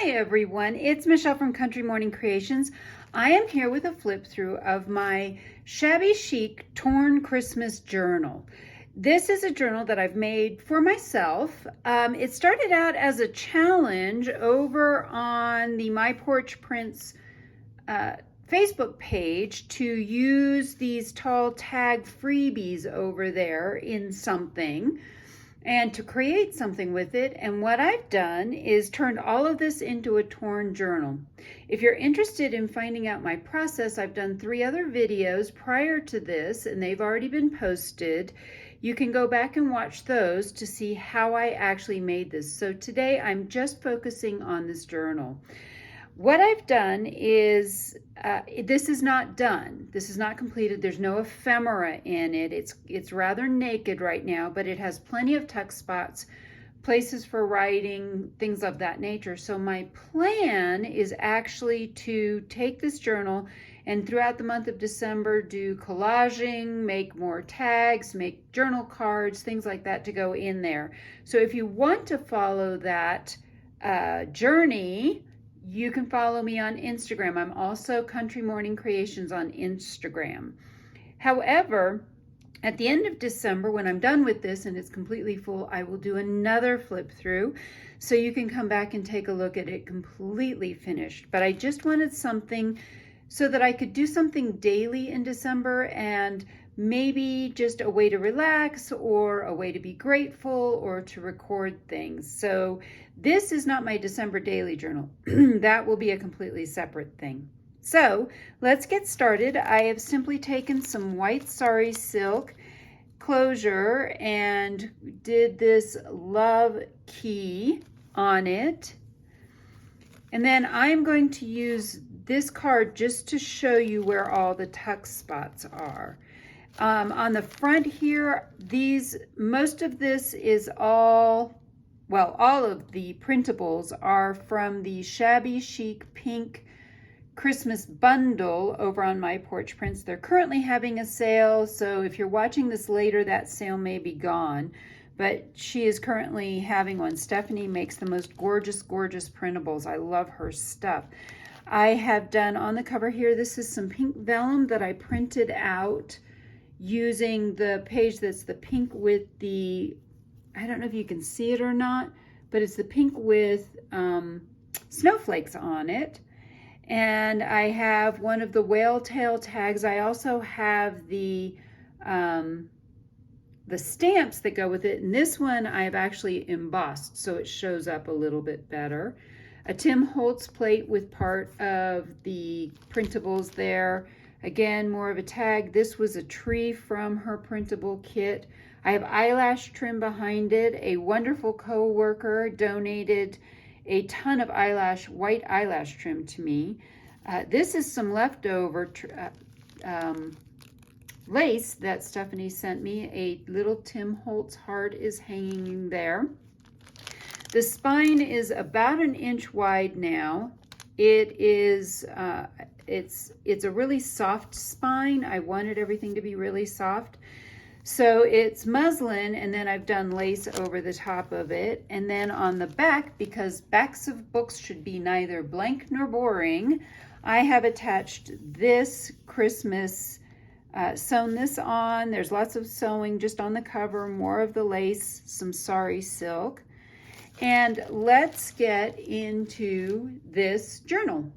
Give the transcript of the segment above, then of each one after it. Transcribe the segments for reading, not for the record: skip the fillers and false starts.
Hi everyone, it's Michelle from Country Morning Creations. I am here with a flip through of my shabby chic torn Christmas journal. This is a journal that I've made for myself. It started out as a challenge over on the My Porch Prints Facebook page to use these tall tag freebies over there in something and to create something with it. And what I've done is turned all of this into a torn journal. If you're interested in finding out my process, I've done 3 other videos prior to this and they've already been posted. You can go back and watch those to see how I actually made this. So today I'm just focusing on this journal. What I've done is, this is not done. This is not completed. There's no ephemera in it. It's rather naked right now, but it has plenty of tuck spots, places for writing, things of that nature. So my plan is actually to take this journal and throughout the month of December do collaging, make more tags, make journal cards, things like that to go in there. So if you want to follow that journey, you can follow me on Instagram. I'm also Country Morning Creations on Instagram. However, at the end of December, when I'm done with this and it's completely full, I will do another flip through so you can come back and take a look at it completely finished. But I just wanted something so that I could do something daily in December and maybe just a way to relax or a way to be grateful or to record things. So this is not my December daily journal. That will be a completely separate thing. So let's get started. I have simply taken some white sari silk closure and did this love key on it. And then I'm going to use this card just to show you where all the tuck spots are. On the front here, most of this is all of the printables are from the Shabby Chic Pink Christmas Bundle over on My Porch Prints. They're currently having a sale, so if you're watching this later, that sale may be gone, but she is currently having one. Stephanie makes the most gorgeous, gorgeous printables. I love her stuff. I have done on the cover here, this is some pink vellum that I printed out using the page that's the pink with the, I don't know if you can see it or not, but it's the pink with snowflakes on it. And I have one of the whale tail tags. I also have the stamps that go with it. And this one I have actually embossed so it shows up a little bit better. A Tim Holtz plate with part of the printables there. Again, more of a tag. This was a tree from her printable kit. I have eyelash trim behind it. A wonderful co-worker donated a ton of white eyelash trim to me. This is some leftover lace that Stephanie sent me. A little Tim Holtz heart is hanging there. The spine is about 1 inch wide now. It is, it's a really soft spine. I wanted everything to be really soft. So it's muslin, and then I've done lace over the top of it. And then on the back, because backs of books should be neither blank nor boring, I have attached this Christmas, sewn this on. There's lots of sewing just on the cover, more of the lace, some sari silk. And let's get into this journal.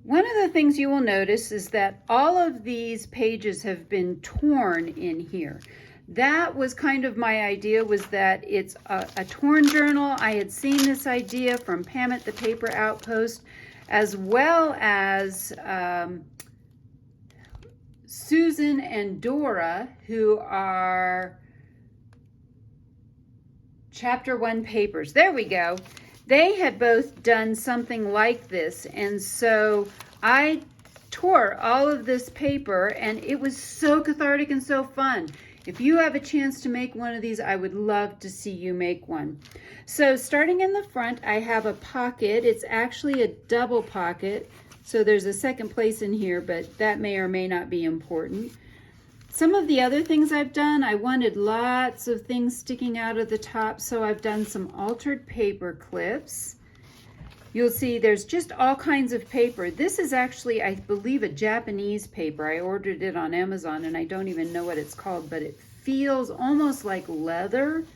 One of the things you will notice is that all of these pages have been torn in here. That was kind of my idea, was that it's a torn journal. I had seen this idea from Pam at the Paper Outpost, as well as Susan and Dora, who are Chapter 1 papers. There we go. They had both done something like this, and so I tore all of this paper, and it was so cathartic and so fun. If you have a chance to make one of these, I would love to see you make one. So starting in the front, I have a pocket. It's actually a double pocket, so there's a second place in here, but that may or may not be important. Some of the other things I've done, I wanted lots of things sticking out of the top, so I've done some altered paper clips. You'll see there's just all kinds of paper. This is actually, I believe, a Japanese paper. I ordered it on Amazon and I don't even know what it's called, but it feels almost like leather.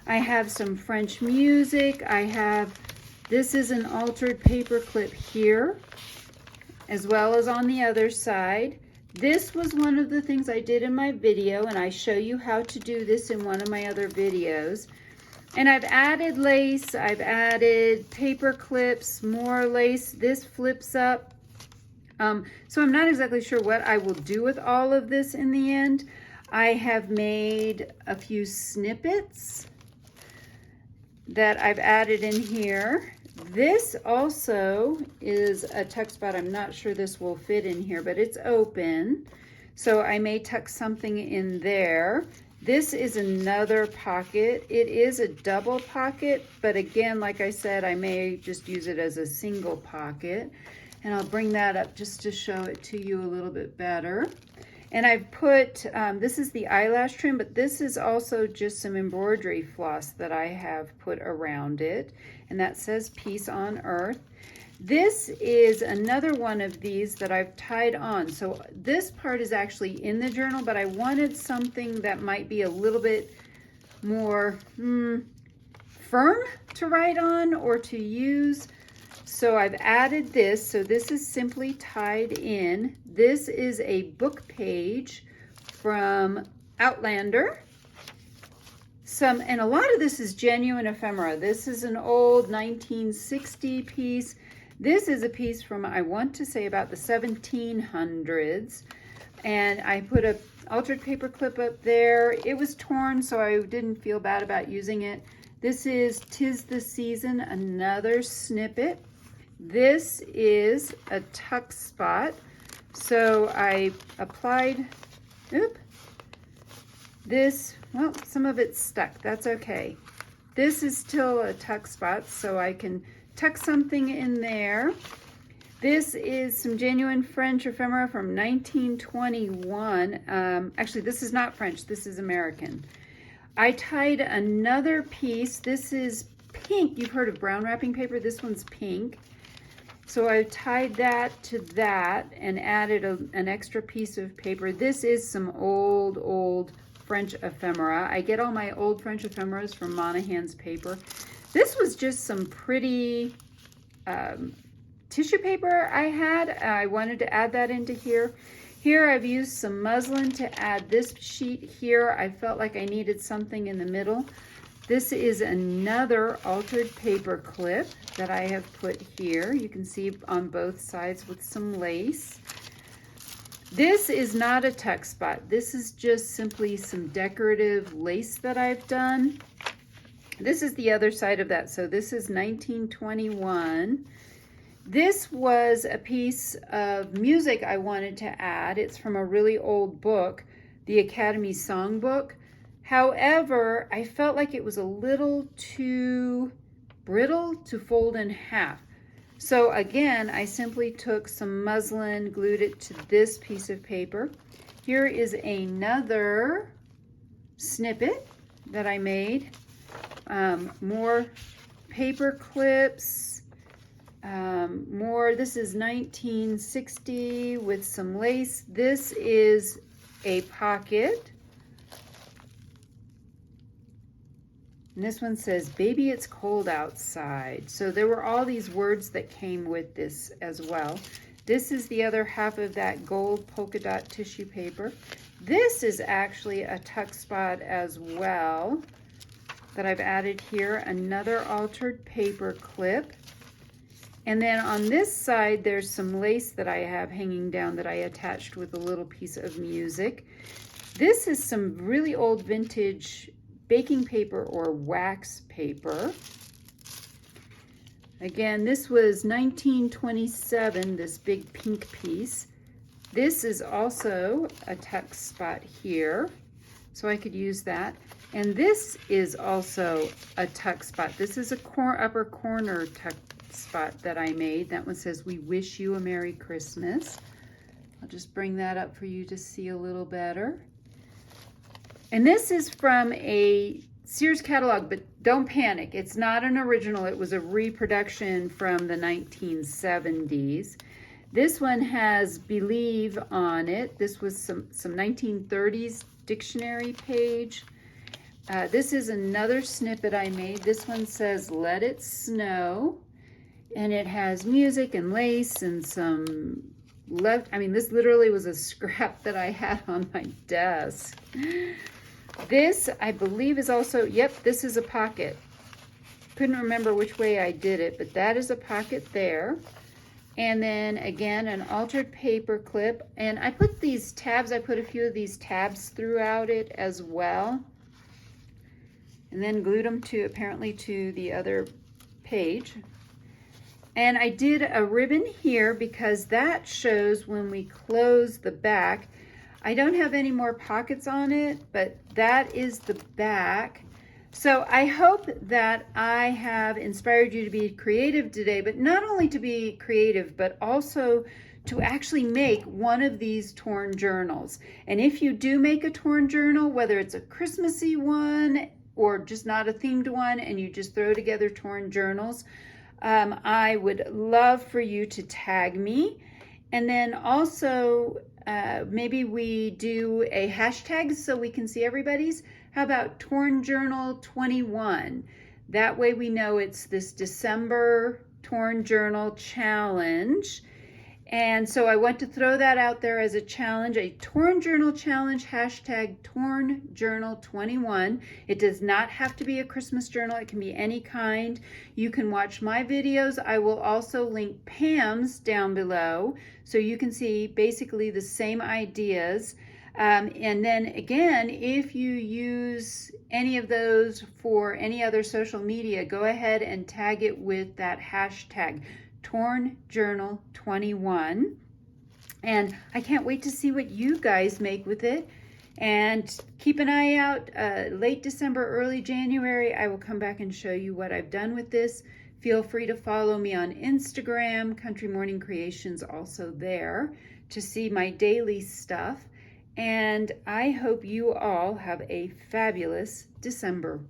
I have some French music. This is an altered paper clip here, as well as on the other side. This was one of the things I did in my video, and I show you how to do this in one of my other videos. And I've added lace, I've added paper clips, more lace. This flips up. So I'm not exactly sure what I will do with all of this in the end. I have made a few snippets that I've added in here. This also is a tuck spot. I'm not sure this will fit in here, but it's open. So I may tuck something in there. This is another pocket. It is a double pocket, but again, like I said, I may just use it as a single pocket. And I'll bring that up just to show it to you a little bit better. And I've put, this is the eyelash trim, but this is also just some embroidery floss that I have put around it. And that says Peace on Earth. This is another one of these that I've tied on. So this part is actually in the journal, but I wanted something that might be a little bit more firm to write on or to use. So I've added this. So this is simply tied in. This is a book page from Outlander. And a lot of this is genuine ephemera. This is an old 1960 piece. This is a piece from, I want to say, about the 1700s. And I put a altered paper clip up there. It was torn, so I didn't feel bad about using it. This is 'Tis the Season, another snippet. This is a tuck spot. So I applied, this, well, some of it's stuck. That's okay. This is still a tuck spot, so I can tuck something in there. This is some genuine French ephemera from 1921. Actually, this is not French. This is American. I tied another piece. This is pink. You've heard of brown wrapping paper. This one's pink. So I tied that to that and added an extra piece of paper. This is some old French ephemera. I get all my old French ephemeras from Monahan's paper. This was just some pretty tissue paper I had. I wanted to add that into here. Here I've used some muslin to add this sheet here. I felt like I needed something in the middle. This is another altered paper clip that I have put here. You can see on both sides with some lace. This is not a tuck spot. This is just simply some decorative lace that I've done. This is the other side of that. So this is 1921. This was a piece of music I wanted to add. It's from a really old book, the Academy Songbook. However, I felt like it was a little too brittle to fold in half. So again, I simply took some muslin, glued it to this piece of paper. Here is another snippet that I made. More paper clips, more, this is 1960 with some lace. This is a pocket. And this one says, "Baby, it's cold outside." So there were all these words that came with this as well. This is the other half of that gold polka dot tissue paper. This is actually a tuck spot as well that I've added here. Another altered paper clip. And then on this side, there's some lace that I have hanging down that I attached with a little piece of music. This is some really old vintage baking paper or wax paper. Again, this was 1927, this big pink piece. This is also a tuck spot here, so I could use that. And this is also a tuck spot. This is a upper corner tuck spot that I made. That one says, "We wish you a Merry Christmas." I'll just bring that up for you to see a little better. And this is from a Sears catalog, but don't panic. It's not an original. It was a reproduction from the 1970s. This one has Believe on it. This was some 1930s dictionary page. This is another snippet I made. This one says, Let It Snow. And it has music and lace and some this literally was a scrap that I had on my desk. This, I believe, is also, yep, this is a pocket. Couldn't remember which way I did it, but that is a pocket there. And then again, an altered paper clip. And I put these tabs, I put a few of these tabs throughout it as well. And then glued them apparently to the other page. And I did a ribbon here because that shows when we close the back. I don't have any more pockets on it, but that is the back. So I hope that I have inspired you to be creative today, but not only to be creative, but also to actually make one of these torn journals. And if you do make a torn journal, whether it's a Christmassy one or just not a themed one, and you just throw together torn journals, I would love for you to tag me. And then also, maybe we do a hashtag so we can see everybody's. How about Torn Journal 21? That way we know it's this December Torn Journal Challenge. And so I want to throw that out there as a challenge, a Torn Journal Challenge, hashtag Torn Journal 21. It does not have to be a Christmas journal. It can be any kind. You can watch my videos. I will also link Pam's down below so you can see basically the same ideas. And then again, if you use any of those for any other social media, go ahead and tag it with that hashtag Torn Journal 21. And I can't wait to see what you guys make with it. And keep an eye out, late December, early January, I will come back and show you what I've done with this. Feel free to follow me on Instagram, Country Morning Creations, also there, to see my daily stuff. And I hope you all have a fabulous December.